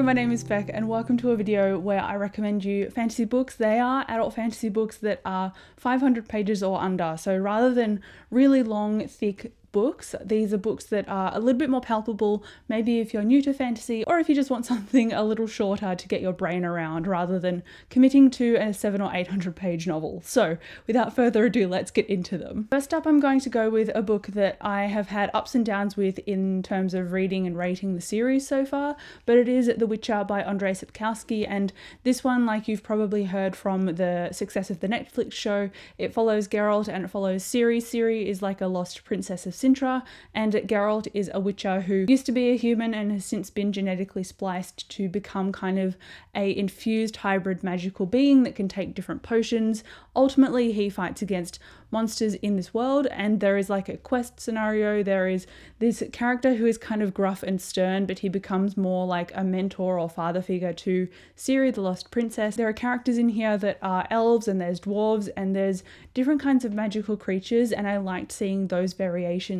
my name is Beck and welcome to a video where I recommend you fantasy books. They are adult fantasy books that are 500 pages or under. So rather than really long, thick books, these are books that are a little bit more palpable, maybe if you're new to fantasy or if you just want something a little shorter to get your brain around rather than committing to a 700 or 800 page novel. So without further ado, let's get into them. First up, I'm going to go with a book that I have had ups and downs with in terms of reading and rating the series so far, but it is The Witcher by Andrzej Sapkowski, and this one, like you've probably heard from the success of the Netflix show, it follows Geralt and it follows Ciri. Ciri is like a lost princess of Sintra, and Geralt is a witcher who used to be a human and has since been genetically spliced to become kind of a infused hybrid magical being that can take different potions. Ultimately, he fights against monsters in this world, and there is like a quest scenario. There is this character who is kind of gruff and stern, but he becomes more like a mentor or father figure to Ciri, the lost princess. There are characters in here that are elves, and there's dwarves, and there's different kinds of magical creatures, and I liked seeing those variations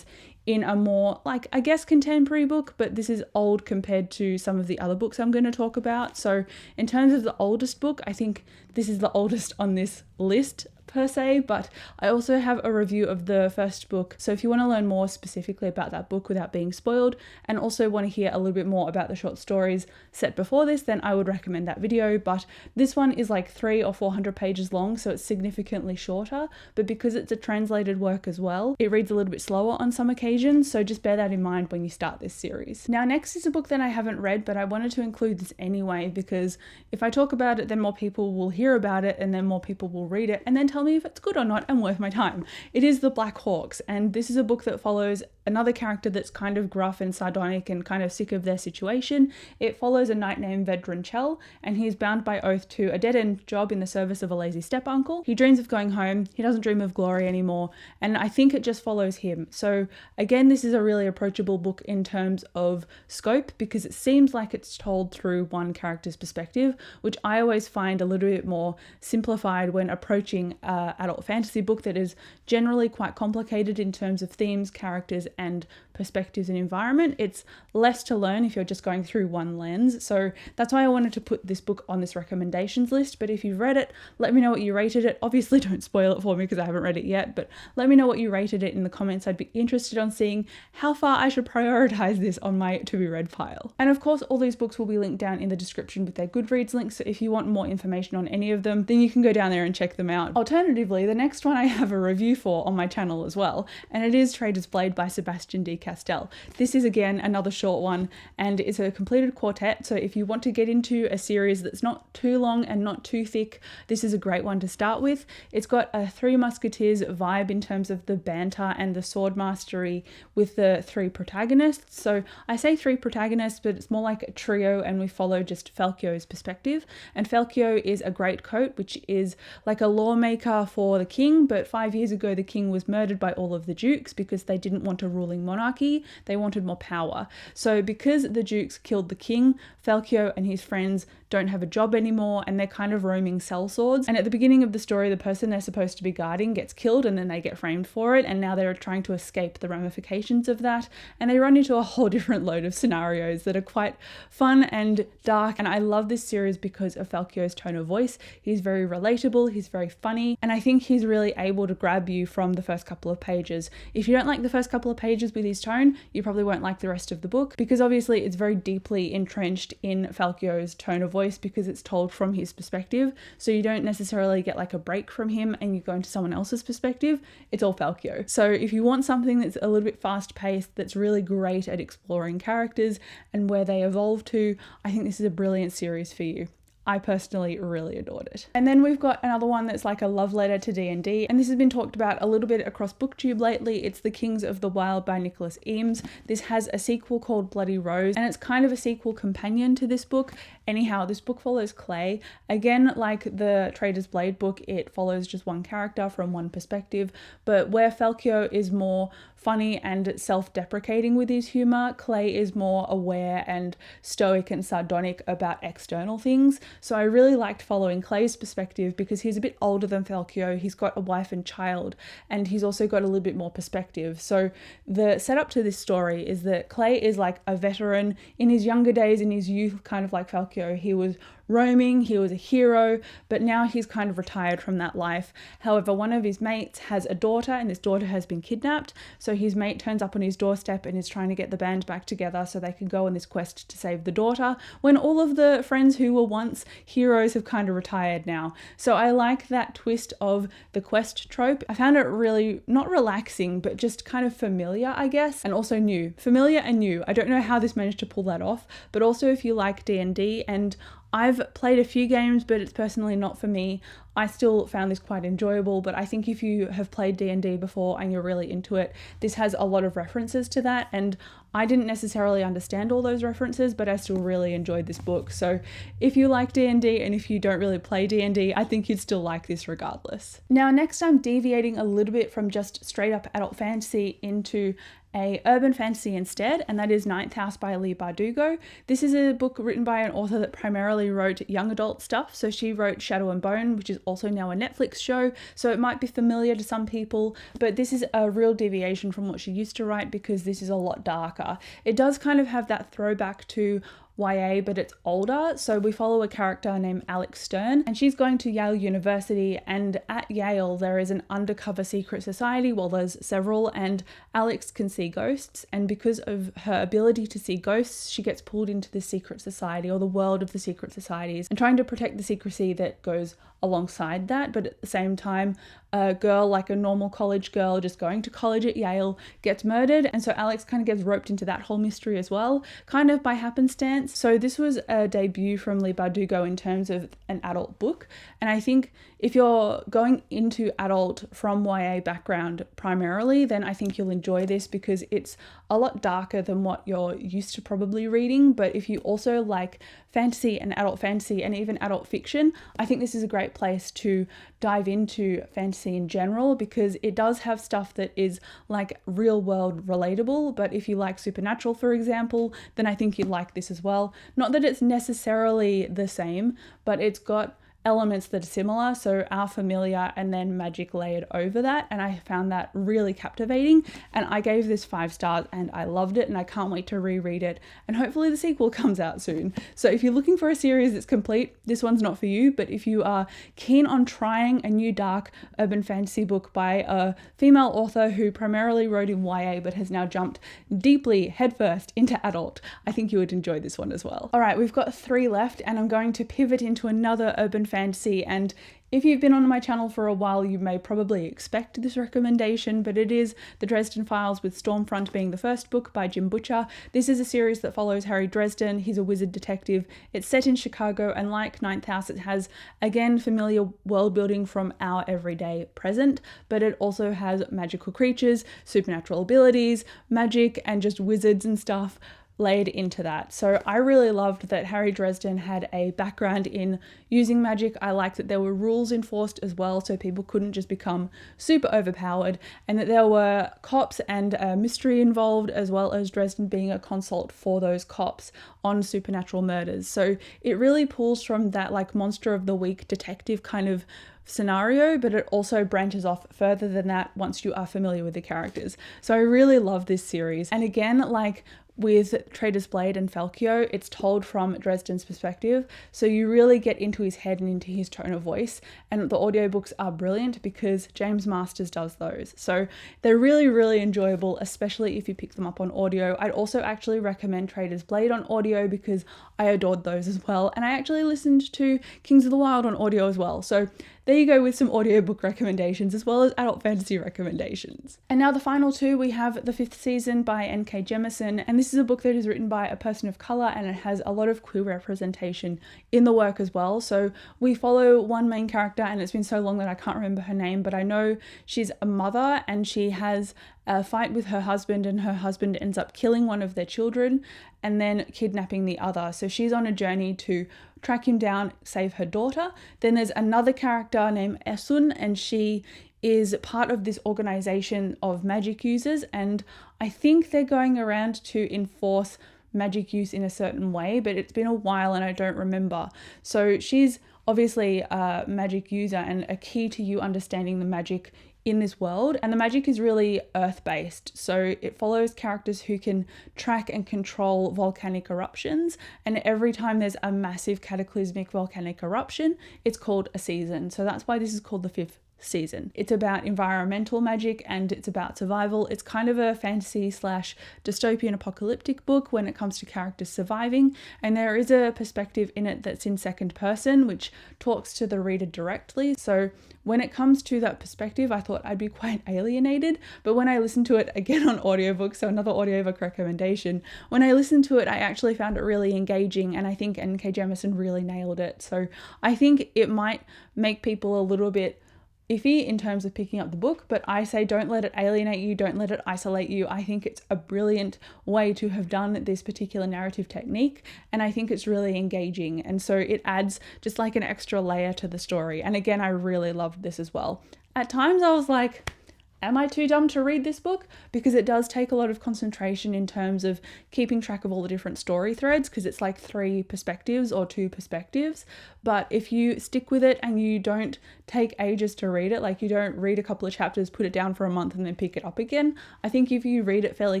in a more, like, I guess contemporary book, but this is old compared to some of the other books I'm going to talk about. So in terms of the oldest book, I think this is the oldest on this list per se, but I also have a review of the first book. So if you want to learn more specifically about that book without being spoiled, and also want to hear a little bit more about the short stories set before this, then I would recommend that video. But this one is like 300 or 400 pages long, so it's significantly shorter, but because it's a translated work as well, it reads a little bit slower on some occasions, so just bear that in mind when you start this series. Now next is a book that I haven't read, but I wanted to include this anyway, because if I talk about it, then more people will hear about it, and then more people will read it, and then tell me if it's good or not and worth my time. It is The Black Hawks, and this is a book that follows another character that's kind of gruff and sardonic and kind of sick of their situation. It follows a knight named Vedran, and he's bound by oath to a dead-end job in the service of a lazy step-uncle. He dreams of going home, he doesn't dream of glory anymore, and I think it just follows him. So again, this is a really approachable book in terms of scope, because it seems like it's told through one character's perspective, which I always find a little bit more simplified when approaching adult fantasy book that is generally quite complicated in terms of themes, characters, and perspectives and environment. It's less to learn if you're just going through one lens. So that's why I wanted to put this book on this recommendations list. But if you've read it, let me know what you rated it. Obviously don't spoil it for me because I haven't read it yet, but let me know what you rated it in the comments. I'd be interested on seeing how far I should prioritize this on my to be read pile. And of course, all these books will be linked down in the description with their GOODREADS links. So if you want more information on any of them, then you can go down there and check them out. Alternatively, the next one I have a review for on my channel as well, and it is Traitor's Blade by Sebastian D. Castell. This is again another short one, and it's a completed quartet, so if you want to get into a series that's not too long and not too thick, this is a great one to start with. It's got a Three Musketeers vibe in terms of the banter and the sword mastery with the three protagonists. So I say three protagonists, but it's more like a trio, and we follow just Falkio's perspective. And Falkio is a greatcoat, which is like a lawmaker for the king, but 5 years ago the king was murdered by all of the dukes because they didn't want a ruling monarchy, they wanted more power. So because the dukes killed the king, Falkio and his friends don't have a job anymore, and they're kind of roaming sellswords. And at the beginning of the story, the person they're supposed to be guarding gets killed, and then they get framed for it, and now they're trying to escape the ramifications of that, and they run into a whole different load of scenarios that are quite fun and dark. And I love this series because of Falkio's tone of voice. He's very relatable, he's very funny, and I think he's really able to grab you from the first couple of pages. If you don't like the first couple of pages with his tone, you probably won't like the rest of the book, because obviously it's very deeply entrenched in Falkio's tone of voice because it's told from his perspective. So you don't necessarily get like a break from him and you go into someone else's perspective. It's all Falkio. So if you want something that's a little bit fast paced, that's really great at exploring characters and where they evolve to, I think this is a brilliant series for you. I personally really adored it. And then we've got another one that's like a love letter to D&D, and this has been talked about a little bit across BookTube lately. It's The Kings of the Wild by Nicholas Eames. This has a sequel called Bloody Rose, and it's kind of a sequel companion to this book. Anyhow, this book follows Clay. Again, like the Traitor's Blade book, it follows just one character from one perspective, but where Falkio is more funny and self-deprecating with his humor, Clay is more aware and stoic and sardonic about external things. So I really liked following Clay's perspective because he's a bit older than Falkio, he's got a wife and child, and he's also got a little bit more perspective. So the setup to this story is that Clay is like a veteran. In his younger days, in his youth, kind of like Falkio, he was roaming, he was a hero, but now he's kind of retired from that life. However, one of his mates has a daughter, and this daughter has been kidnapped, so his mate turns up on his doorstep and is trying to get the band back together so they can go on this quest to save the daughter, when all of the friends who were once heroes have kind of retired now. So I like that twist of the quest trope. I found it really not relaxing, but just kind of familiar, I guess, and also new. Familiar and new. I don't know how this managed to pull that off, but also if you like D&D, and I've played a few games, but it's personally not for me. I still found this quite enjoyable, but I think if you have played D&D before and you're really into it, this has a lot of references to that, and I didn't necessarily understand all those references, but I still really enjoyed this book. So if you like D&D and if you don't really play D&D, I think you'd still like this regardless. Now, next I'm deviating a little bit from just straight up adult fantasy into a urban fantasy instead, and that is Ninth House by Leigh Bardugo. This is a book written by an author that primarily wrote young adult stuff. So she wrote Shadow and Bone, which is also now a Netflix show, so it might be familiar to some people, but this is a real deviation from what she used to write because this is a lot darker. It does kind of have that throwback to YA, but it's older. So we follow a character named Alex Stern, and she's going to Yale University, and at Yale there is an undercover secret society. Well, there's several, and Alex can see ghosts, and because of her ability to see ghosts, she gets pulled into this secret society, or the world of the secret societies, and trying to protect the secrecy that goes alongside that. But at the same time, a girl, like a normal college girl just going to college at Yale, gets murdered, and so Alex kind of gets roped into that whole mystery as well, kind of by happenstance. So this was a debut from Leigh Bardugo in terms of an adult book, and I think if you're going into adult from YA background primarily, then I think you'll enjoy this because it's a lot darker than what you're used to probably reading. But if you also like fantasy and adult fantasy and even adult fiction, I think this is a great place to dive into fantasy in general, because it does have stuff that is like real world relatable. But if you like supernatural, for example, then I think you'd like this as well. Not that it's necessarily the same, but it's got elements that are similar, so our familiar and then magic layered over that, and I found that really captivating, and I gave this 5 stars and I loved it, and I can't wait to reread it, and hopefully the sequel comes out soon. So if you're looking for a series that's complete, this one's not for you. But if you are keen on trying a new dark urban fantasy book by a female author who primarily wrote in YA but has now jumped deeply headfirst into adult, I think you would enjoy this one as well. All right, we've got 3 left, and I'm going to pivot into another urban fantasy, and if you've been on my channel for a while, you may probably expect this recommendation, but it is The Dresden Files, with Stormfront being the first book by Jim Butcher. This is a series that follows Harry Dresden. He's a wizard detective. It's set in Chicago, and like Ninth House, it has, again, familiar world building from our everyday present, but it also has magical creatures, supernatural abilities, magic, and just wizards and stuff laid into that. So I really loved that Harry Dresden had a background in using magic. I liked that there were rules enforced as well, so people couldn't just become super overpowered, and that there were cops and a mystery involved, as well as Dresden being a consult for those cops on supernatural murders. So it really pulls from that like monster of the week detective kind of scenario, but it also branches off further than that once you are familiar with the characters. So I really love this series. And again, like with Traitor's Blade and Falkio, it's told from Dresden's perspective, so you really get into his head and into his tone of voice, and the audiobooks are brilliant because James Masters does those. So they're really, really enjoyable, especially if you pick them up on audio. I'd also actually recommend Traitor's Blade on audio because I adored those as well, and I actually listened to Kings of the Wild on audio as well. So there you go with some audiobook recommendations as well as adult fantasy recommendations. And now the final 2, we have The Fifth Season by N.K. Jemisin, and this is a book that is written by a person of colour, and it has a lot of queer representation in the work as well. So we follow one main character, and it's been so long that I can't remember her name, but I know she's a mother and she has a fight with her husband, and her husband ends up killing one of their children and then kidnapping the other. So she's on a journey to track him down, save her daughter. Then there's another character named Esun, and she is part of this organization of magic users, and I think they're going around to enforce magic use in a certain way, but it's been a while and I don't remember. So she's obviously a magic user and a key to you understanding the magic in this world. And the magic is really earth-based. So it follows characters who can track and control volcanic eruptions. And every time there's a massive cataclysmic volcanic eruption, it's called a season. So that's why this is called the 5th season. It's about environmental magic and it's about survival. It's kind of a fantasy / dystopian apocalyptic book when it comes to characters surviving, and there is a perspective in it that's in second person which talks to the reader directly. So when it comes to that perspective, I thought I'd be quite alienated, but when I listened to it again on audiobook, so another audiobook recommendation, when I listened to it I actually found it really engaging, and I think N.K. Jemisin really nailed it. So I think it might make people a little bit iffy in terms of picking up the book, but I say don't let it alienate you, don't let it isolate you. I think it's a brilliant way to have done this particular narrative technique, and I think it's really engaging, and so it adds just like an extra layer to the story. And again, I really loved this as well. At times I was like, am I too dumb to read this book? Because it does take a lot of concentration in terms of keeping track of all the different story threads, because it's like 3 perspectives or 2 perspectives. But if you stick with it and you don't take ages to read it, like you don't read a couple of chapters, put it down for a month and then pick it up again, I think if you read it fairly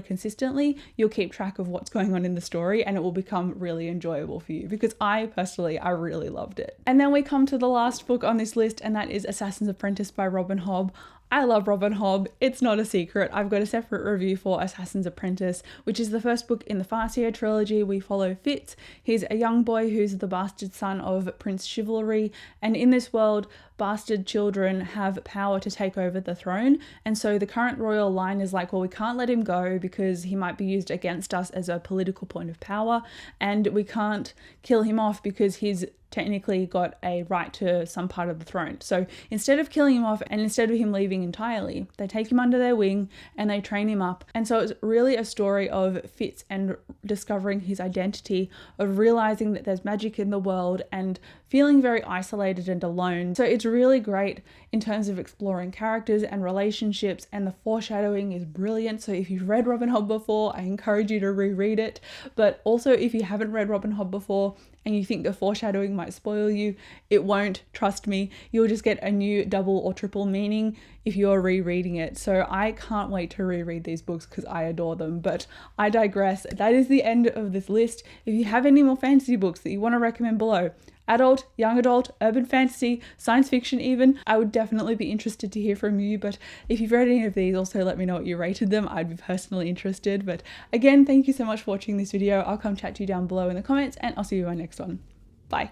consistently, you'll keep track of what's going on in the story and it will become really enjoyable for you, because I personally really loved it. And then we come to the last book on this list, and that is Assassin's Apprentice by Robin Hobb. I love Robin Hobb. It's not a secret. I've got a separate review for Assassin's Apprentice, which is the first book in the Farseer trilogy. We follow Fitz. He's a young boy who's the bastard son of Prince Chivalry, and in this world, bastard children have power to take over the throne, and so the current royal line is like, well, we can't let him go because he might be used against us as a political point of power, and we can't kill him off because he's technically got a right to some part of the throne. So instead of killing him off and instead of him leaving entirely, they take him under their wing and they train him up. And so it's really a story of Fitz and discovering his identity, of realizing that there's magic in the world and feeling very isolated and alone. So it's really great in terms of exploring characters and relationships, and the foreshadowing is brilliant. So if you've read Robin Hobb before, I encourage you to reread it. But also if you haven't read Robin Hobb before and you think the foreshadowing might spoil you, it won't, trust me. You'll just get a new double or triple meaning if you're rereading it. So I can't wait to reread these books because I adore them, but I digress. That is the end of this list. If you have any more fantasy books that you want to recommend below, adult, young adult, urban fantasy, science fiction even, I would definitely be interested to hear from you. But if you've read any of these, also let me know what you rated them. I'd be personally interested. But again, thank you so much for watching this video. I'll come chat to you down below in the comments, and I'll see you in my next one. Bye.